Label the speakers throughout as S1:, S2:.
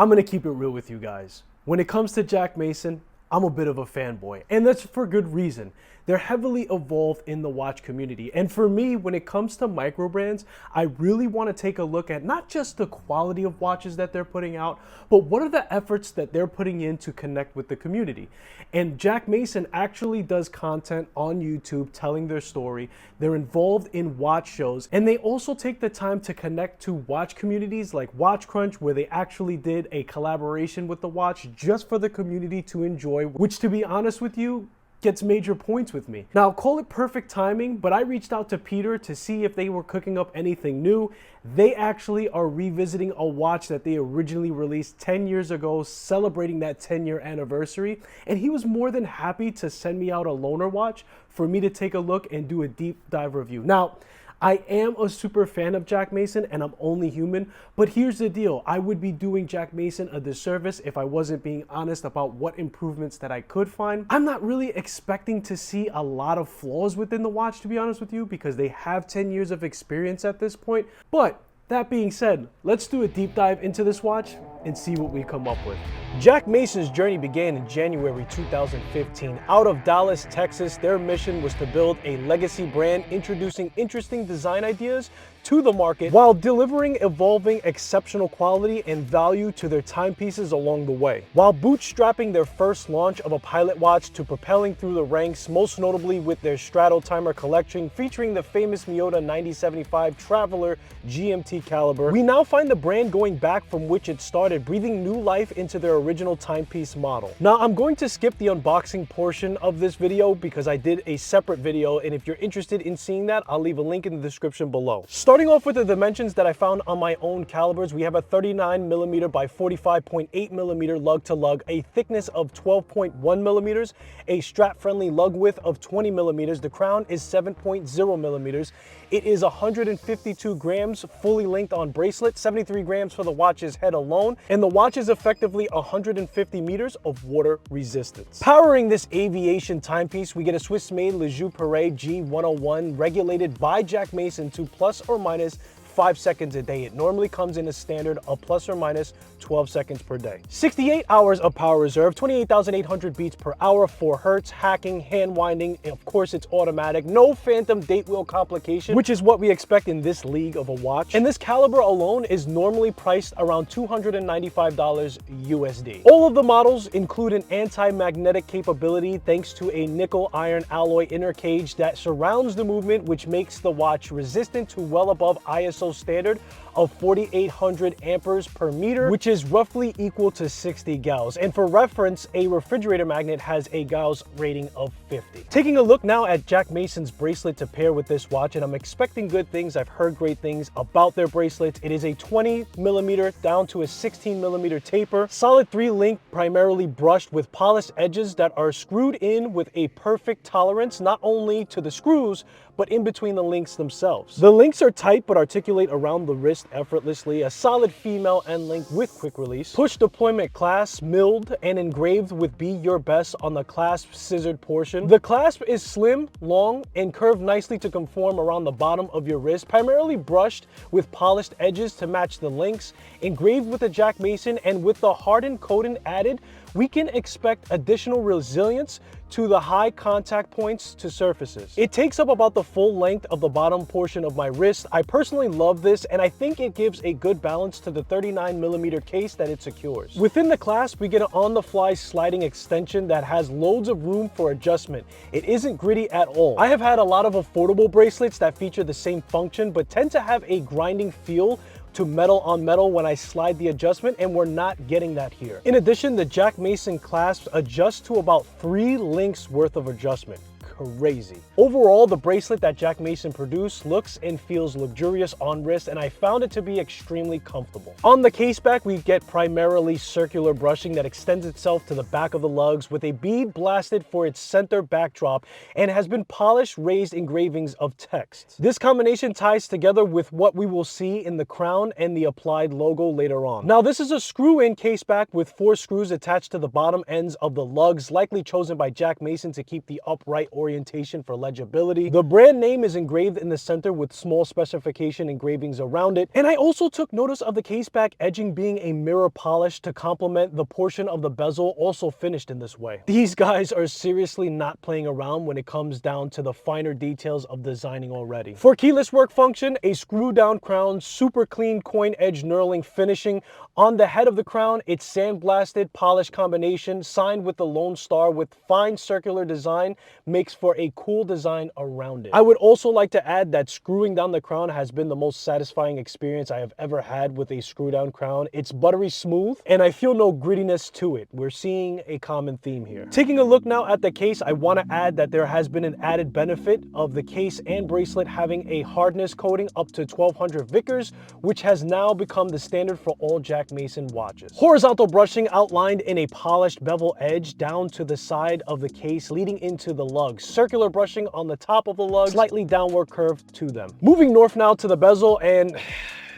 S1: I'm gonna keep it real with you guys. When it comes to Jack Mason, I'm a bit of a fanboy, and that's for good reason. They're heavily evolved in the watch community. And for me, when it comes to micro brands, I really want to take a look at not just the quality of watches that they're putting out, but what are the efforts that they're putting in to connect with the community. And Jack Mason actually does content on YouTube telling their story. They're involved in watch shows, and they also take the time to connect to watch communities like Watch Crunch, where they actually did a collaboration with the watch just for the community to enjoy, which, to be honest with you, gets major points with me. Now, call it perfect timing, but I reached out to Peter to see if they were cooking up anything new. They actually are revisiting a watch that they originally released 10 years ago, celebrating that 10-year anniversary. And he was more than happy to send me out a loaner watch for me to take a look and do a deep dive review. Now, I am a super fan of Jack Mason, and I'm only human, but here's the deal. I would be doing Jack Mason a disservice if I wasn't being honest about what improvements that I could find. I'm not really expecting to see a lot of flaws within the watch, to be honest with you, because they have 10 years of experience at this point. But that being said, let's do a deep dive into this watch and see what we come up with. Jack Mason's journey began in January 2015. Out of Dallas, Texas, their mission was to build a legacy brand, introducing interesting design ideas to the market while delivering evolving exceptional quality and value to their timepieces along the way. While bootstrapping their first launch of a pilot watch to propelling through the ranks, most notably with their Strato Timer collection featuring the famous Miyota 9075 Traveler GMT caliber, we now find the brand going back from which it started, breathing new life into their original timepiece model. Now, I'm going to skip the unboxing portion of this video because I did a separate video, and if you're interested in seeing that, I'll leave a link in the description below. Starting off with the dimensions that I found on my own calibers, we have a 39mm by 45.8mm lug to lug, a thickness of 12.1mm, a strap-friendly lug width of 20mm. The crown is 7.0mm. It is 152 grams fully linked on bracelet, 73 grams for the watch's head alone, and the watch is effectively 150 meters of water resistance. Powering this aviation timepiece, we get a Swiss-made Le Joux Perret G101 regulated by Jack Mason to plus or minus 5 seconds a day. It normally comes in a standard of plus or minus 12 seconds per day. 68 hours of power reserve, 28,800 beats per hour, 4 hertz, hacking, hand winding, and of course it's automatic, no phantom date wheel complication, which is what we expect in this league of a watch. And this caliber alone is normally priced around $295 USD. All of the models include an anti-magnetic capability thanks to a nickel iron alloy inner cage that surrounds the movement, which makes the watch resistant to well above ISO standard of 4,800 amperes per meter, which is roughly equal to 60 gauss. And for reference, a refrigerator magnet has a gauss rating of 50. Taking a look now at Jack Mason's bracelet to pair with this watch, and I'm expecting good things. I've heard great things about their bracelets. It is a 20mm down to a 16mm taper, solid 3-link, primarily brushed with polished edges that are screwed in with a perfect tolerance, not only to the screws, but in between the links themselves. The links are tight but articulate around the wrist effortlessly. A solid female end link with quick release. Push deployment clasp, milled and engraved with Be Your Best on the clasp scissored portion. The clasp is slim, long, and curved nicely to conform around the bottom of your wrist, primarily brushed with polished edges to match the links. Engraved with a Jack Mason, and with the hardened coating added, we can expect additional resilience to the high contact points to surfaces. It takes up about the full length of the bottom portion of my wrist. I personally love this, and I think it gives a good balance to the 39mm case that it secures. Within the clasp, we get an on-the-fly sliding extension that has loads of room for adjustment. It isn't gritty at all. I have had a lot of affordable bracelets that feature the same function, but tend to have a grinding feel to metal on metal when I slide the adjustment, and we're not getting that here. In addition, the Jack Mason clasps adjust to about 3 links worth of adjustment. Crazy. Overall, the bracelet that Jack Mason produced looks and feels luxurious on wrist, and I found it to be extremely comfortable. On the case back, we get primarily circular brushing that extends itself to the back of the lugs with a bead blasted for its center backdrop and has been polished raised engravings of text. This combination ties together with what we will see in the crown and the applied logo later on. Now, this is a screw-in case back with 4 screws attached to the bottom ends of the lugs, likely chosen by Jack Mason to keep the upright orientation orientation for legibility. The brand name is engraved in the center with small specification engravings around it. And I also took notice of the case back edging being a mirror polish to complement the portion of the bezel also finished in this way. These guys are seriously not playing around when it comes down to the finer details of designing already. For keyless work function, a screw down crown, super clean coin edge knurling finishing. On the head of the crown, it's sandblasted polished combination signed with the Lone Star with fine circular design makes for a cool design around it. I would also like to add that screwing down the crown has been the most satisfying experience I have ever had with a screw down crown. It's buttery smooth and I feel no grittiness to it. We're seeing a common theme here. Taking a look now at the case, I want to add that there has been an added benefit of the case and bracelet having a hardness coating up to 1200 Vickers, which has now become the standard for all Jack Mason watches. Horizontal brushing outlined in a polished bevel edge down to the side of the case leading into the lugs. Circular brushing on the top of the lug, slightly downward curve to them. Moving north now to the bezel, and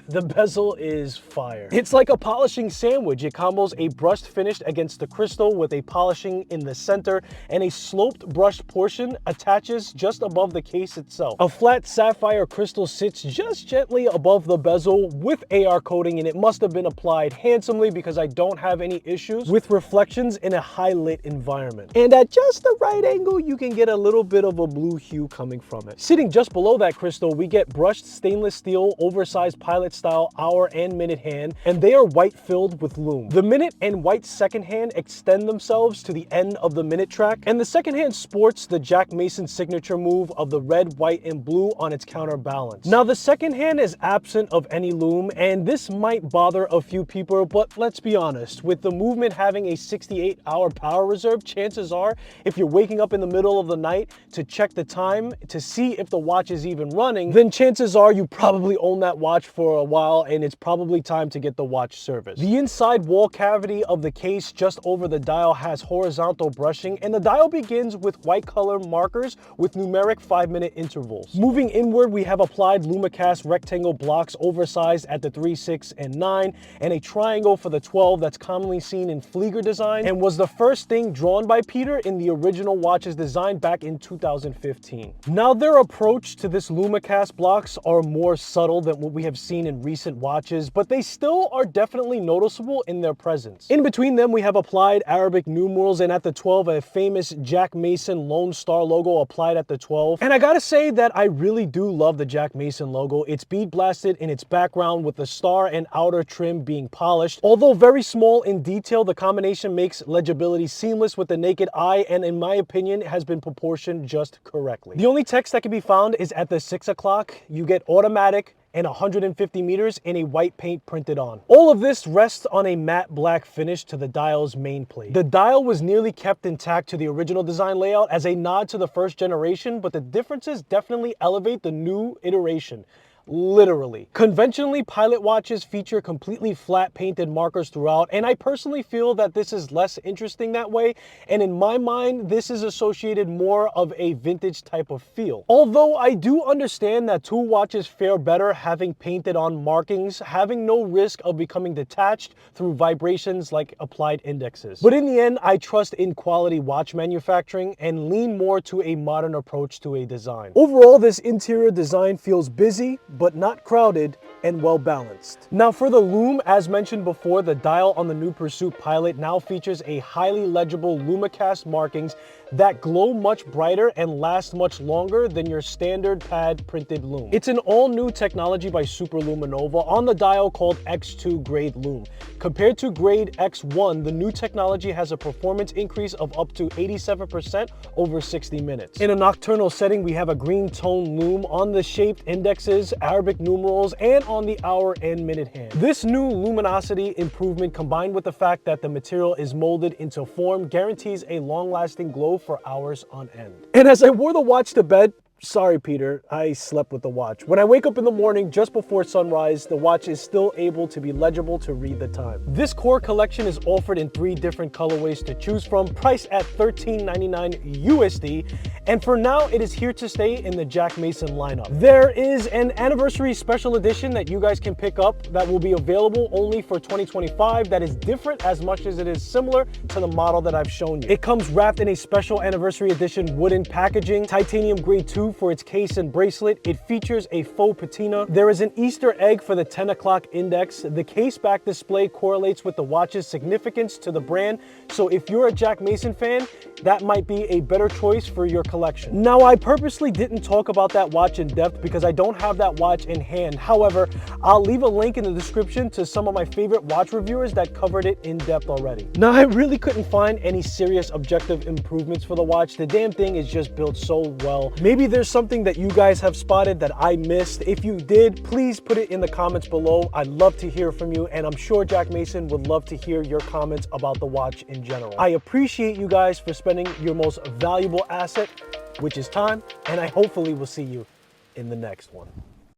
S1: the bezel is fire. It's like a polishing sandwich. It combos a brushed finish against the crystal with a polishing in the center, and a sloped brushed portion attaches just above the case itself. A flat sapphire crystal sits just gently above the bezel with AR coating, and it must have been applied handsomely because I don't have any issues with reflections in a high lit environment. And at just the right angle, you can get a little bit of a blue hue coming from it. Sitting just below that crystal, we get brushed stainless steel oversized pilot style hour and minute hand, and they are white filled with Lume. The minute and white second hand extend themselves to the end of the minute track, and the second hand sports the Jack Mason signature move of the red, white, and blue on its counterbalance. Now the second hand is absent of any Lume, and this might bother a few people, but let's be honest, with the movement having a 68-hour power reserve, chances are if you're waking up in the middle of the night to check the time to see if the watch is even running, then chances are you probably own that watch for a while and it's probably time to get the watch serviced. The inside wall cavity of the case just over the dial has horizontal brushing, and the dial begins with white color markers with numeric 5-minute intervals. Moving inward, we have applied Lumecast rectangle blocks oversized at the 3, 6, and 9, and a triangle for the 12 that's commonly seen in Flieger design and was the first thing drawn by Peter in the original watch's design back in 2015. Now their approach to this Lumecast blocks are more subtle than what we have seen in recent watches, but they still are definitely noticeable in their presence. In between them, we have applied Arabic numerals, and at the 12, a famous Jack Mason Lone Star logo applied at the 12. And I gotta say that I really do love the Jack Mason logo. It's bead blasted in its background with the star and outer trim being polished. Although very small in detail, the combination makes legibility seamless with the naked eye, and in my opinion, has been proportioned just correctly. The only text that can be found is at the 6 o'clock. You get automatic and 150 meters in a white paint printed on. All of this rests on a matte black finish to the dial's main plate. The dial was nearly kept intact to the original design layout as a nod to the first generation, but the differences definitely elevate the new iteration. Literally. Conventionally, pilot watches feature completely flat painted markers throughout, and I personally feel that this is less interesting that way, and in my mind, this is associated more of a vintage type of feel. Although I do understand that tool watches fare better having painted on markings, having no risk of becoming detached through vibrations like applied indexes. But in the end, I trust in quality watch manufacturing and lean more to a modern approach to a design. Overall, this interior design feels busy, but not crowded and well balanced. Now for the Lume, as mentioned before, the dial on the new Pursuit Pilot now features a highly legible Lumecast markings that glow much brighter and last much longer than your standard pad printed Lume. It's an all-new technology by Superluminova on the dial called X2 grade Lume. Compared to grade X1, the new technology has a performance increase of up to 87% over 60 minutes. In a nocturnal setting, we have a green tone Lume on the shaped indexes, Arabic numerals, and on the hour and minute hand. This new luminosity improvement, combined with the fact that the material is molded into form, guarantees a long-lasting glow for hours on end. And as I wore the watch to bed, Sorry, Peter, I slept with the watch. When I wake up in the morning just before sunrise, the watch is still able to be legible to read the time. This core collection is offered in 3 different colorways to choose from, priced at $13.99 USD, and for now it is here to stay in the Jack Mason lineup. There is an anniversary special edition that you guys can pick up that will be available only for 2025 that is different as much as it is similar to the model that I've shown you. It comes wrapped in a special anniversary edition wooden packaging, titanium grade 2 for its case and bracelet. It features a faux patina. There is an Easter egg for the 10 o'clock index. The case back display correlates with the watch's significance to the brand, so if you're a Jack Mason fan, that might be a better choice for your collection. Now, I purposely didn't talk about that watch in depth because I don't have that watch in hand. However, I'll leave a link in the description to some of my favorite watch reviewers that covered it in depth already. Now, I really couldn't find any serious objective improvements for the watch. The damn thing is just built so well. Maybe there's something that you guys have spotted that I missed. If you did, please put it in the comments below. I'd love to hear from you, and I'm sure Jack Mason would love to hear your comments about the watch in general. I appreciate you guys for spending your most valuable asset, which is time, and I hopefully will see you in the next one.